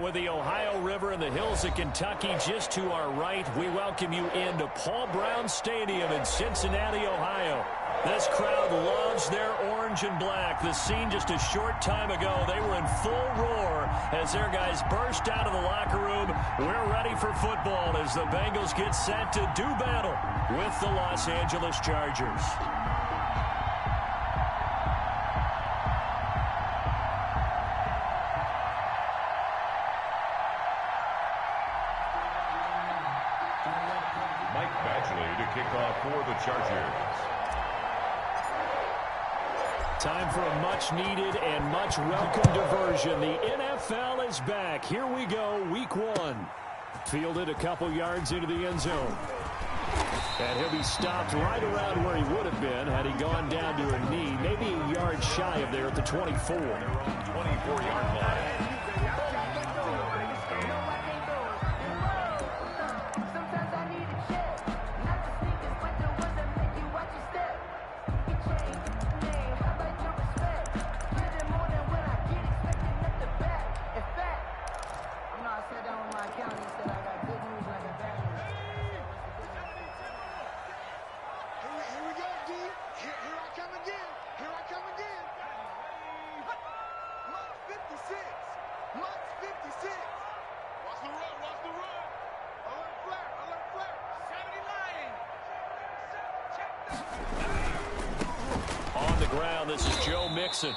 With the Ohio River and the hills of Kentucky just to our right, we welcome you into Paul Brown Stadium in Cincinnati, Ohio. This crowd loves their orange and black. The scene just a short time ago, they were in full roar as their guys burst out of the locker room. We're ready for football as the Bengals get set to do battle with the Los Angeles Chargers. Kick off for the Chargers. Time for a much-needed and much-welcome diversion. The NFL is back. Here we go, week one. Fielded a couple yards into the end zone. And he'll be stopped right around where he would have been had he gone down to a knee, maybe a yard shy of there at the 24. 24-yard line. This is Joe Mixon.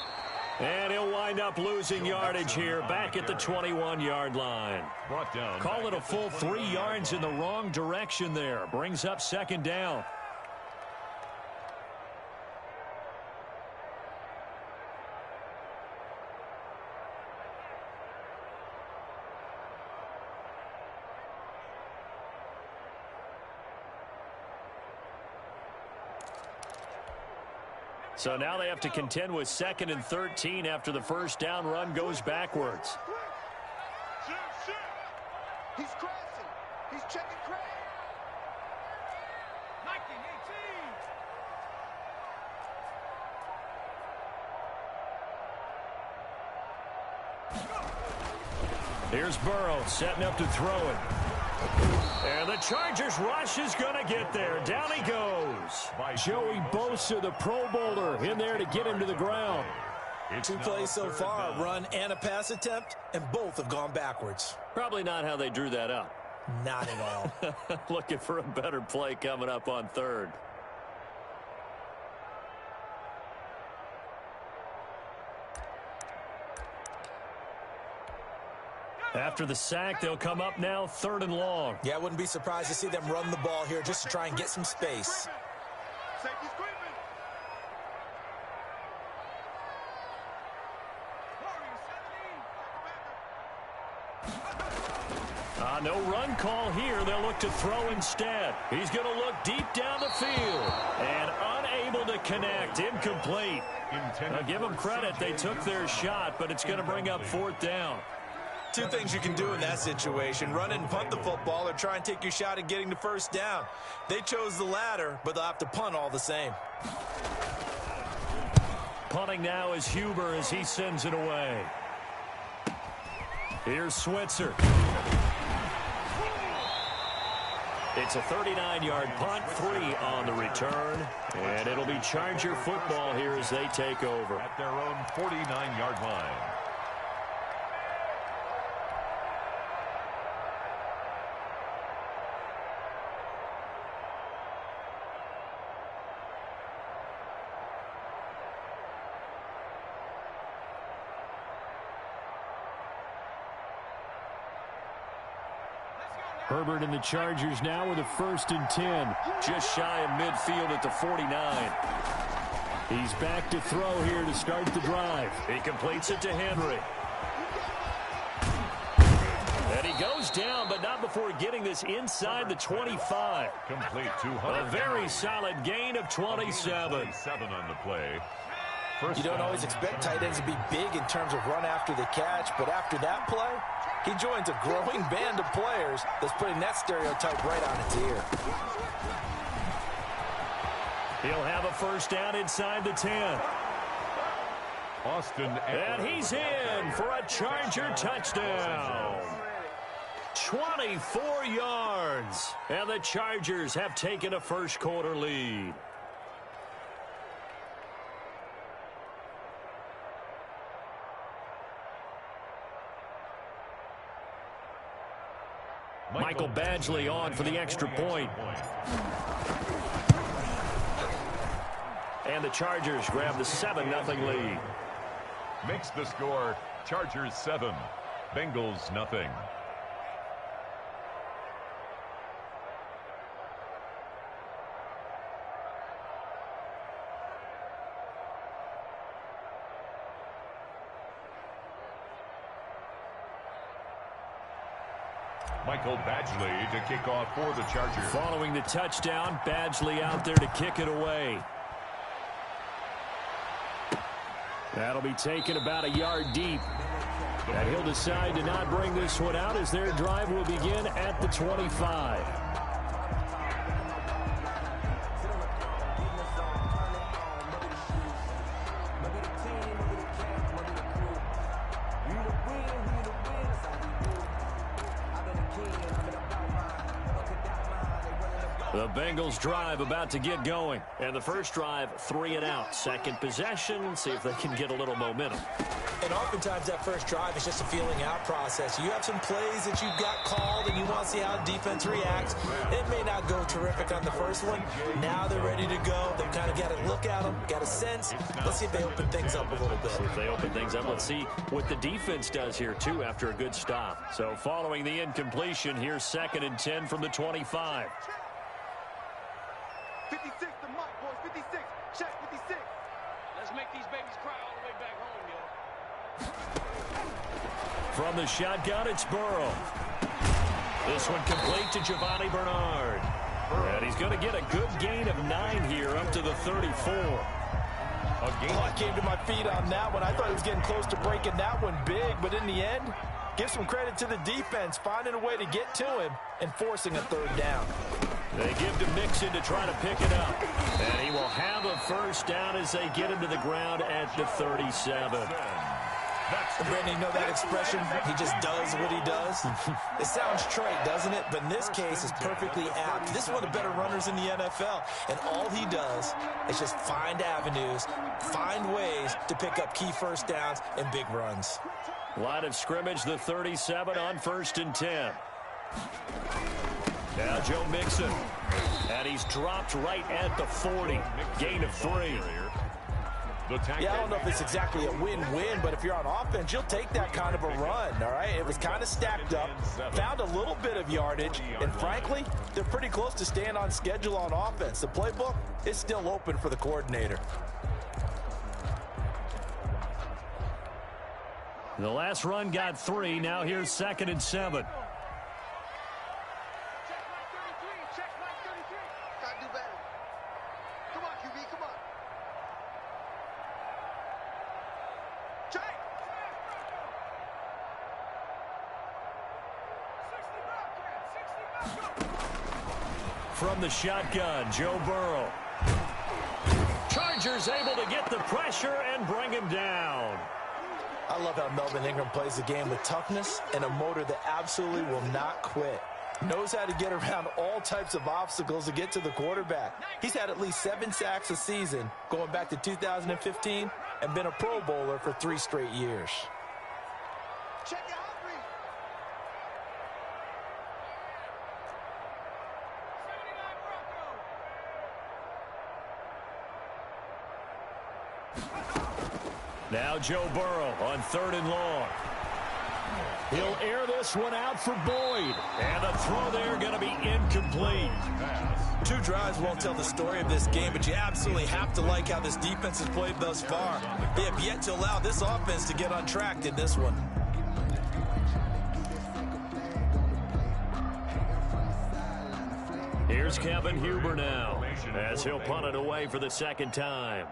And he'll wind up losing yardage here back at the 21-yard line. Call it a full 3 yards in the wrong direction there. Brings up second down. So now they have to contend with 2nd and 13 after the first down run goes backwards. He's crossing. He's checking Craig. Here's Burrow setting up to throw it. And the Chargers rush is going to get there. Down he goes. Joey Bosa, the Pro Bowler, in there to get him to the ground. 2 plays so far, a run and a pass attempt, and both have gone backwards. Probably not how they drew that up. Not at all. Looking for a better play coming up on 3rd. After the sack, they'll come up now 3rd and long. Yeah, I wouldn't be surprised to see them run the ball here just to try and get some space. No run call here. They'll look to throw instead. He's going to look deep down the field and unable to connect. Incomplete. Now give them credit. They took their shot, but it's going to bring up 4th down. 2 things you can do in that situation: run and punt the football, or try and take your shot at getting the first down. They chose the latter, but they'll have to punt all the same. Punting now is Huber as he sends it away. Here's Switzer. It's a 39-yard punt, 3 on the return, and it'll be Charger football here as they take over. At their own 49-yard line. Herbert and the Chargers now with a 1st and 10. Just shy of midfield at the 49. He's back to throw here to start the drive. He completes it to Henry. And he goes down, but not before getting this inside the 25. Complete 200. A very solid gain of 27. 27 on the play. You don't always expect tight ends to be big in terms of run after the catch, but after that play, he joins a growing band of players that's putting that stereotype right on its ear. He'll have a 1st down inside the 10. And he's in for a Charger touchdown. 24 yards. And the Chargers have taken a first-quarter lead. Michael Badgley on for the extra point. And the Chargers grab the 7-0 lead. Makes the score Chargers 7, Bengals nothing. Michael Badgley to kick off for the Chargers. Following the touchdown, Badgley out there to kick it away. That'll be taken about a yard deep. And he'll decide to not bring this one out as their drive will begin at the 25. The Bengals drive about to get going. And the first drive, 3 and out. Second possession, see if they can get a little momentum. And oftentimes that first drive is just a feeling out process. You have some plays that you've got called and you want to see how defense reacts. It may not go terrific on the first one. Now they're ready to go. They've kind of got to look at them, got a sense. Let's see if they open things up a little bit. See if they open things up. Let's see what the defense does here, too, after a good stop. So following the incompletion, here's 2nd and 10 from the 25. 56 to Mike, boys. 56. Check 56. Let's make these babies cry all the way back home, yo. From the shotgun, it's Burrow. This one complete to Giovanni Bernard. And he's going to get a good gain of 9 here up to the 34. I came to my feet on that one. I thought he was getting close to breaking that one big, but in the end, give some credit to the defense, finding a way to get to him and forcing a 3rd down. They give to Mixon to try to pick it up. And he will have a first down as they get him to the ground at the 37. Brandon, you know that expression? He just does what he does. It sounds trite, doesn't it? But in this case, it's perfectly apt. This is one of the better runners in the NFL. And all he does is just find avenues, find ways to pick up key first downs and big runs. Line of scrimmage, the 37 on 1st and 10. Now Joe Mixon. And he's dropped right at the 40. Gain of 3. Yeah, I don't know if it's exactly a win-win, but if you're on offense, you'll take that kind of a run, all right? It was kind of stacked up, found a little bit of yardage, and frankly, they're pretty close to staying on schedule on offense. The playbook is still open for the coordinator. The last run got 3. Now here's 2nd and 7. Check Mike 33. Gotta do better. Come on, QB, come on. Check. From the shotgun, Joe Burrow. Chargers able to get the pressure and bring him down. I love how Melvin Ingram plays the game with toughness and a motor that absolutely will not quit. Knows how to get around all types of obstacles to get to the quarterback. He's had at least 7 sacks a season going back to 2015 and been a Pro Bowler for 3 straight years. Check your hot read. Now Joe Burrow on 3rd and long. He'll air this one out for Boyd. And the throw there going to be incomplete. 2 drives won't tell the story of this game, but you absolutely have to like how this defense has played thus far. They have yet to allow this offense to get on track in this one. Here's Kevin Huber now as he'll punt it away for the 2nd time.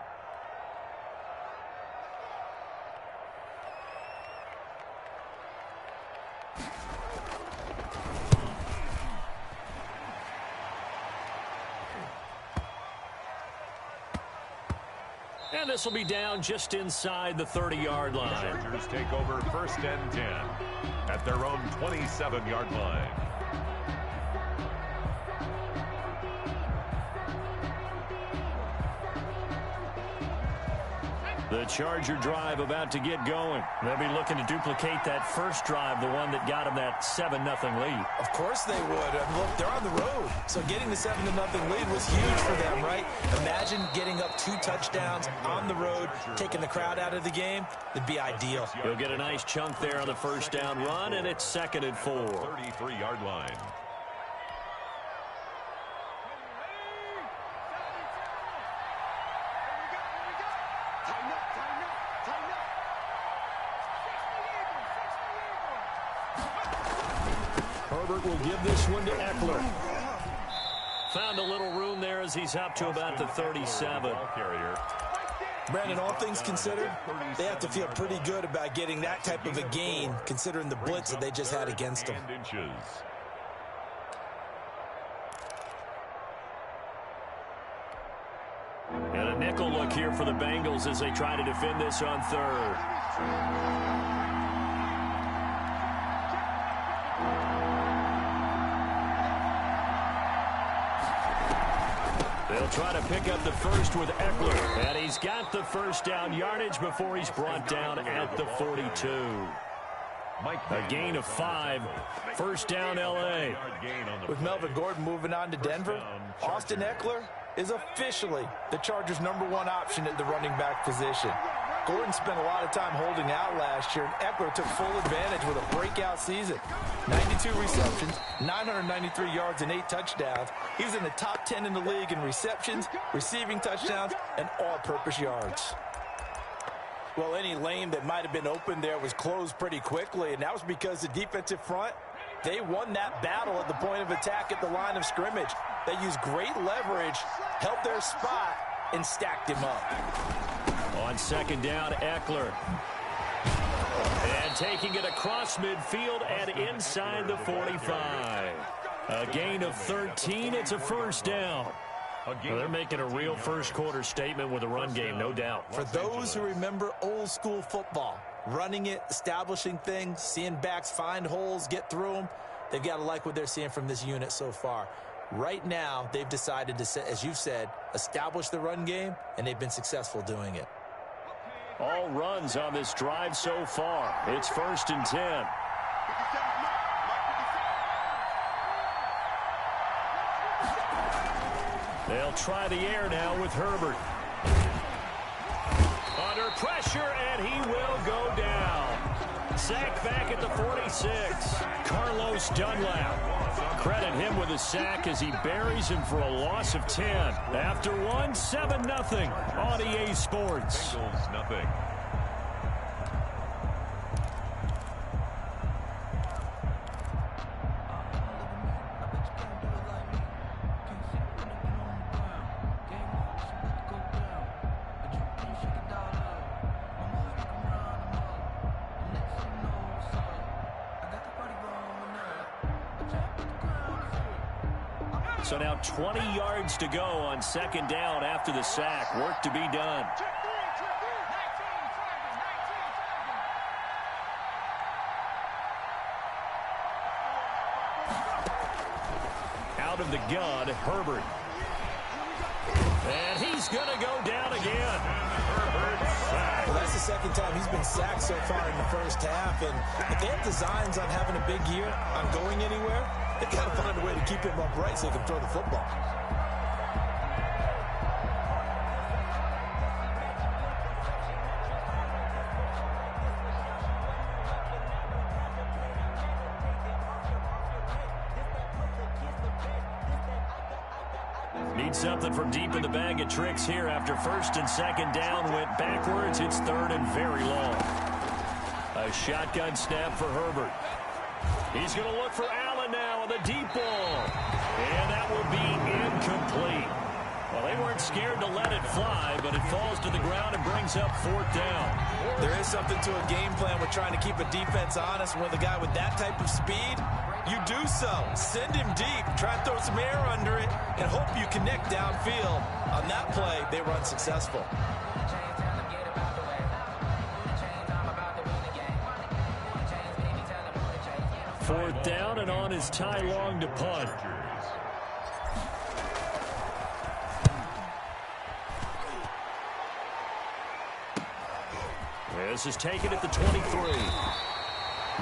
And this will be down just inside the 30-yard line. Chargers take over 1st and 10 at their own 27-yard line. The Charger drive about to get going. They'll be looking to duplicate that first drive, the one that got them that 7-0 lead. Of course they would. Look, they're on the road, so getting the 7-0 lead was huge for them, right? Imagine getting up 2 touchdowns on the road, taking the crowd out of the game. It'd be ideal. You'll get a nice chunk there on the first down run, and it's 2nd and 4. 33-yard line. Herbert will give this one to Eckler. Found a little room there as he's up to about the 37. Brandon, all things considered, they have to feel pretty good about getting that type of a gain, considering the blitz that they just had against them. And a nickel look here for the Bengals as they try to defend this on 3rd. They'll try to pick up the first with Eckler. And he's got the first down yardage before he's brought down at the 42. A gain of 5. First down, L.A. With Melvin Gordon moving on to Denver, Austin Eckler is officially the Chargers' #1 option at the running back position. Gordon spent a lot of time holding out last year, and Eckler took full advantage with a breakout season. 92 receptions, 993 yards, and 8 touchdowns. He was in the top 10 in the league in receptions, receiving touchdowns, and all-purpose yards. Well, any lane that might have been open there was closed pretty quickly, and that was because the defensive front, they won that battle at the point of attack at the line of scrimmage. They used great leverage, held their spot, and stacked him up. On 2nd down, Eckler. And taking it across midfield and inside the 45. A gain of 13. It's a first down. Well, they're making a real first-quarter statement with a run game, no doubt. For those who remember old-school football, running it, establishing things, seeing backs find holes, get through them, they've got to like what they're seeing from this unit so far. Right now, they've decided to, as you said, establish the run game, and they've been successful doing it. All runs on this drive so far. It's 1st and 10. They'll try the air now with Herbert. Under pressure, and he will go down. Sack back at the 46. Carlos Dunlap. Credit him with a sack as he buries him for a loss of 10. After one, 7-0 on EA Sports. Nothing. So now 20 yards to go on 2nd down after the sack. Work to be done. Out of the gun, Herbert. And he's going to go down again. Well, that's the 2nd time he's been sacked so far in the first half. And if they have designs on having a big year, on going anywhere, they've got to find a way to keep him upright so he can throw the football. Need something from deep in the bag of tricks here after 1st and 2nd down went backwards. It's 3rd and very long. A shotgun snap for Herbert. He's going to look for Allen now on the deep ball. And that will be incomplete. Well, they weren't scared to let it fly, but it falls to the ground and brings up 4th down. There is something to a game plan with trying to keep a defense honest. With a guy with that type of speed, you do so. Send him deep, try and throw some air under it, and hope you connect downfield. On that play, they were unsuccessful. 4th down, and on is Ty Long to punt. This is taken at the 23.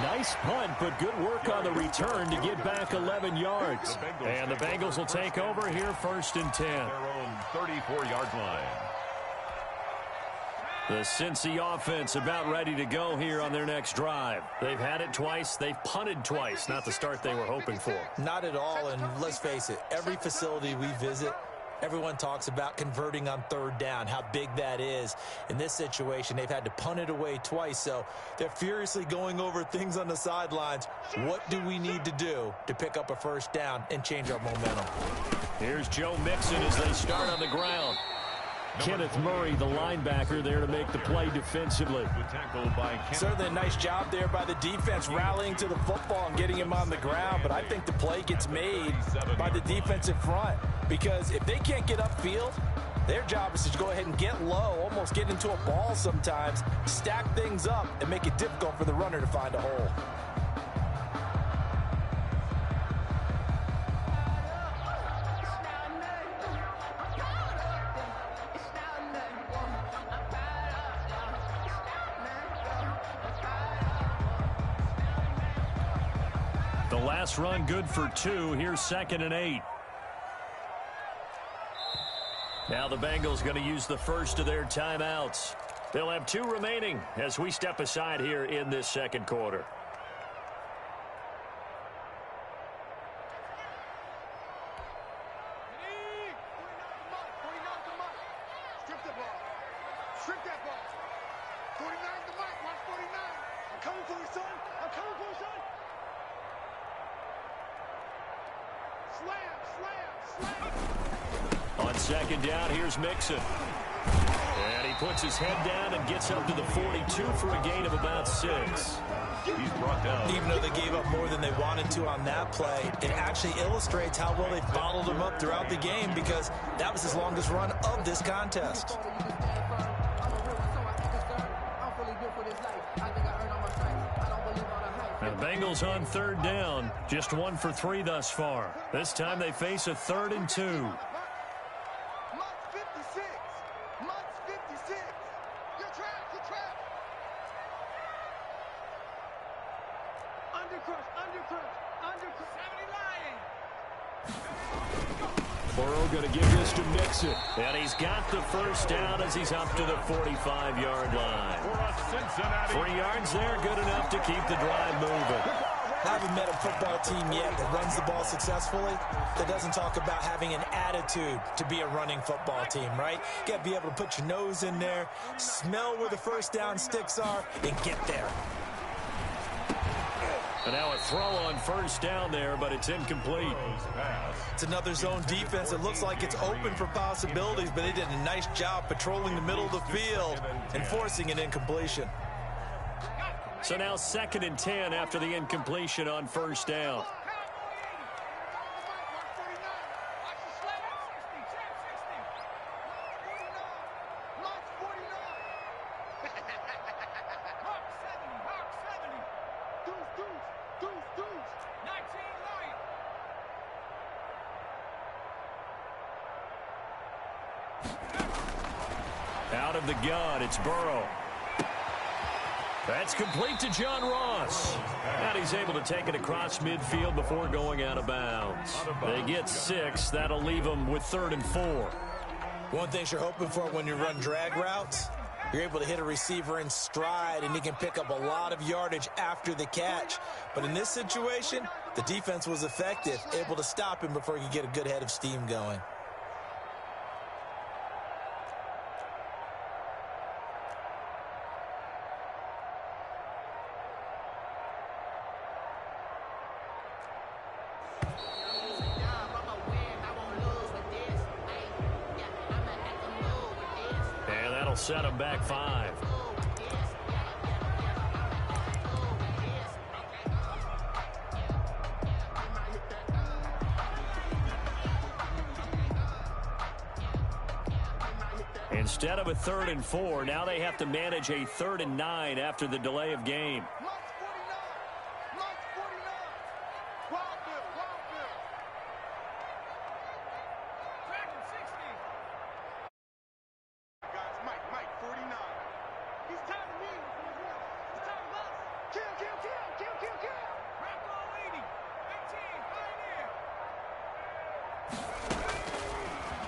Nice punt, but good work on the return to get back 11 yards. And the Bengals will take over here 1st and 10. Their own 34-yard line. The Cincy offense about ready to go here on their next drive. They've had it twice. They've punted twice. Not the start they were hoping for. Not at all, and let's face it, every facility we visit, everyone talks about converting on 3rd down, how big that is. In this situation, they've had to punt it away twice, so they're furiously going over things on the sidelines. What do we need to do to pick up a 1st down and change our momentum? Here's Joe Mixon as they start on the ground. Kenneth Murray, the linebacker, there to make the play defensively. Certainly a nice job there by the defense rallying to the football and getting him on the ground, but I think the play gets made by the defensive front, because if they can't get upfield, their job is to go ahead and get low, almost get into a ball sometimes, stack things up, and make it difficult for the runner to find a hole. The last run good for 2. Here's 2nd and 8. Now the Bengals going to use the first of their timeouts. They'll have 2 remaining as we step aside here in this 2nd quarter. Strip that ball. 49 the mic. Watch 49. I'm coming for you, son. I'm coming for you, son. Slam, slam, slam. On 2nd down, here's Mixon. And he puts his head down and gets up to the 42 for a gain of about 6. He's brought down. Even though they gave up more than they wanted to on that play, it actually illustrates how well they followed him up throughout the game, because that was his longest run of this contest. And the Bengals on 3rd down, just 1 for 3 thus far. This time they face a 3rd and 2. Month 56. Month 56. You're trapped. You're trapped. Undercrush, undercrush, undercrush. 70 lying. Burrow going to give this to Mixon. And he's got the 1st down as he's up to the 45-yard line. 3 yards there, good enough to keep the drive moving. I haven't met a football team yet that runs the ball successfully that doesn't talk about having an attitude to be a running football team, right? You got to be able to put your nose in there, smell where the 1st down sticks are, and get there. And now a throw on 1st down there, but it's incomplete. It's another zone defense. It looks like it's open for possibilities, but they did a nice job patrolling the middle of the field and forcing an incompletion. So now 2nd and 10 after the incompletion on 1st down. Out of the gun, it's Burrow. That's complete to John Ross. And he's able to take it across midfield before going out of bounds. They get 6. That'll leave them with 3rd and 4. One thing you're hoping for when you run drag routes, you're able to hit a receiver in stride, and he can pick up a lot of yardage after the catch. But in this situation, the defense was effective, able to stop him before he could get a good head of steam going. Set him back 5. Instead of a 3rd and 4, now they have to manage a 3rd and 9 after the delay of game.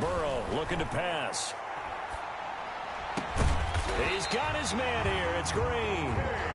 Burrow looking to pass. He's got his man here. It's Green.